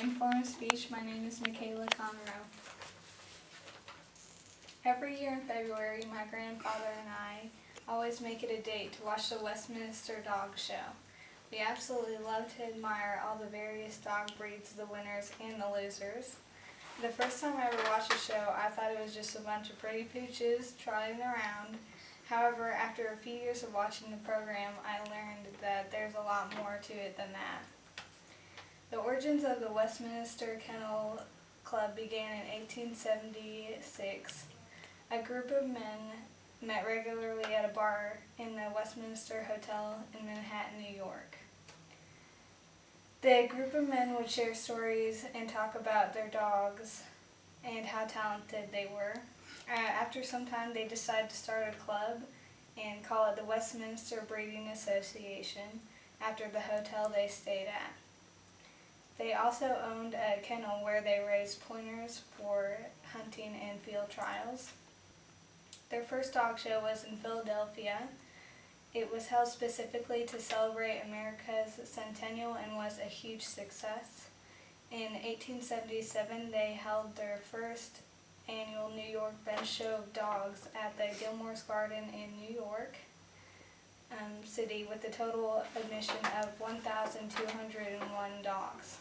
informed speech, my name is Michaela Conroe. Every year in February, my grandfather and I always make it a date to watch the Westminster Dog Show. We absolutely love to admire all the various dog breeds, the winners and the losers. The first time I ever watched the show, I thought it was just a bunch of pretty pooches trotting around. However, after a few years of watching the program, I learned that there's a lot more to it than that. The origins of the Westminster Kennel Club began in 1876. A group of men met regularly at a bar in the Westminster Hotel in Manhattan, New York. The group of men would share stories and talk about their dogs and how talented they were. After some time, they decided to start a club and call it the Westminster Breeding Association after the hotel they stayed at. They also owned a kennel where they raised pointers for hunting and field trials. Their first dog show was in Philadelphia. It was held specifically to celebrate America's centennial and was a huge success. In 1877, they held their first annual New York Bench Show of Dogs at the Gilmore's Garden in New York City with a total admission of 1,201 dogs.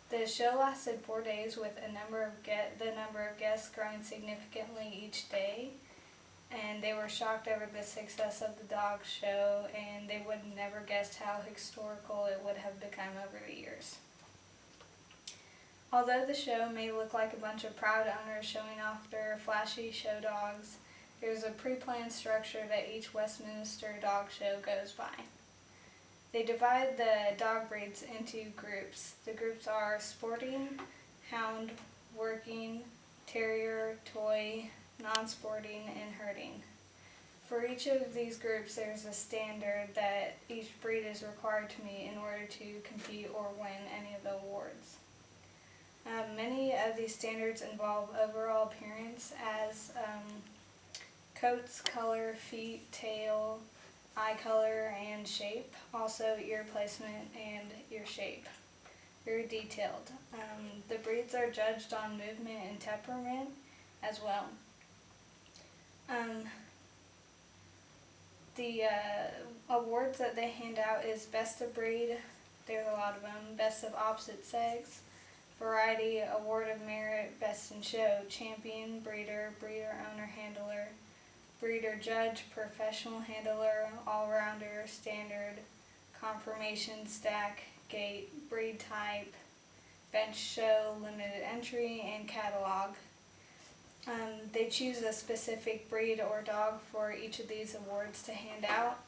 The show lasted 4 days with the number of guests growing significantly each day, and they were shocked over the success of the dog show, and they would have never guessed how historical it would have become over the years. Although the show may look like a bunch of proud owners showing off their flashy show dogs, there's a pre-planned structure that each Westminster dog show goes by. They divide the dog breeds into groups. The groups are sporting, hound, working, terrier, toy, non-sporting, and herding. For each of these groups, there's a standard that each breed is required to meet in order to compete or win any of the awards. Many of these standards involve overall appearance as coats, color, feet, tail, eye color, and shape. Also ear placement and ear shape. Very detailed. The breeds are judged on movement and temperament as well. The awards that they hand out is Best of Breed, there's a lot of them, Best of Opposite Sex, Variety, Award of Merit, Best in Show, Champion, Breeder, Breeder Owner Handler, Breeder Judge, Professional Handler, All-Rounder, Standard, Confirmation, Stack, Gate, Breed Type, Bench Show, Limited Entry, and Catalog. They choose a specific breed or dog for each of these awards to hand out.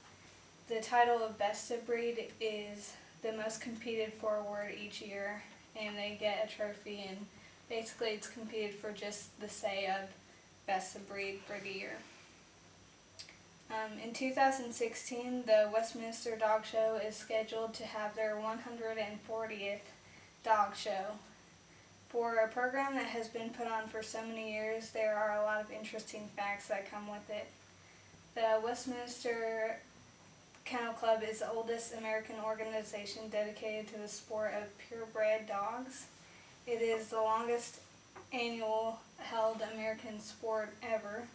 The title of Best of Breed is the most competed for award each year, and they get a trophy, and basically it's competed for just the say of Best of Breed for the year. In 2016, the Westminster Dog Show is scheduled to have their 140th dog show. For a program that has been put on for so many years, there are a lot of interesting facts that come with it. The Westminster Kennel Club is the oldest American organization dedicated to the sport of purebred dogs. It is the longest annual held American sport ever.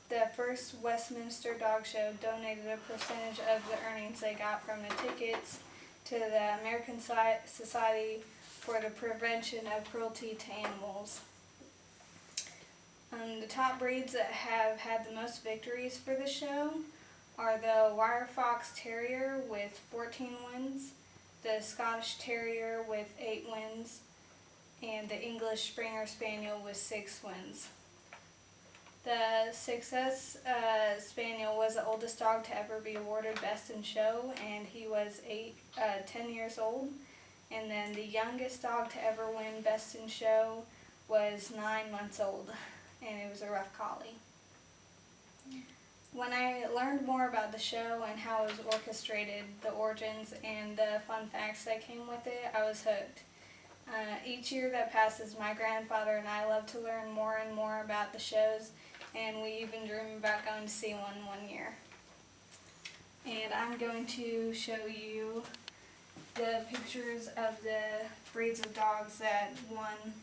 The first Westminster Dog Show donated a percentage of the earnings they got from the tickets to the American Society for the Prevention of Cruelty to Animals. The top breeds that have had the most victories for the show are the Wire Fox Terrier with 14 wins, the Scottish Terrier with 8 wins, and the English Springer Spaniel with 6 wins. The Success Spaniel was the oldest dog to ever be awarded Best in Show, and he was 10 years old. And then the youngest dog to ever win Best in Show was 9 months old, and it was a rough collie. When I learned more about the show and how it was orchestrated, the origins, and the fun facts that came with it, I was hooked. Each year that passes, my grandfather and I love to learn more and more about the shows, and we even dream about going to see one year. And I'm going to show you the pictures of the breeds of dogs that won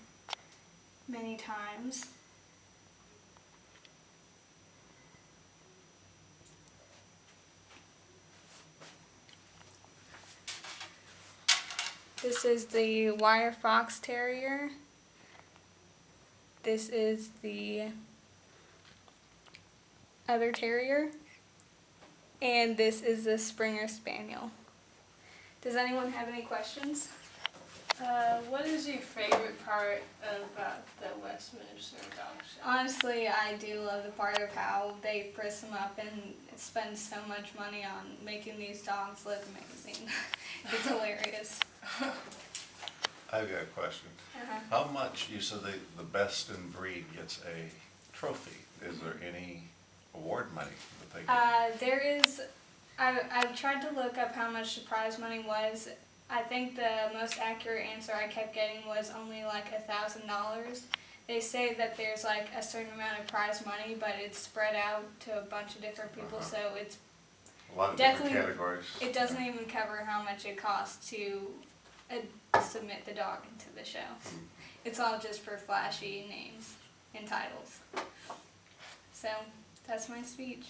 many times. This is the Wire Fox Terrier. This is the other terrier. And this is the Springer Spaniel. Does anyone have any questions? What is your favorite part about the Westminster Dog Show? Honestly, I do love the part of how they press them up and spend so much money on making these dogs look amazing. It's hilarious. I've got a question. Uh-huh. How much, you said the best in breed gets a trophy. Is there any award money that they get? There is, I've tried to look up how much the prize money was. I think the most accurate answer I kept getting was only like $1,000. They say that there's like a certain amount of prize money, but it's spread out to a bunch of different people, so it's A lot of definitely, different categories. it doesn't even cover how much it costs to submit the dog into the show. It's all just for flashy names and titles. So, that's my speech.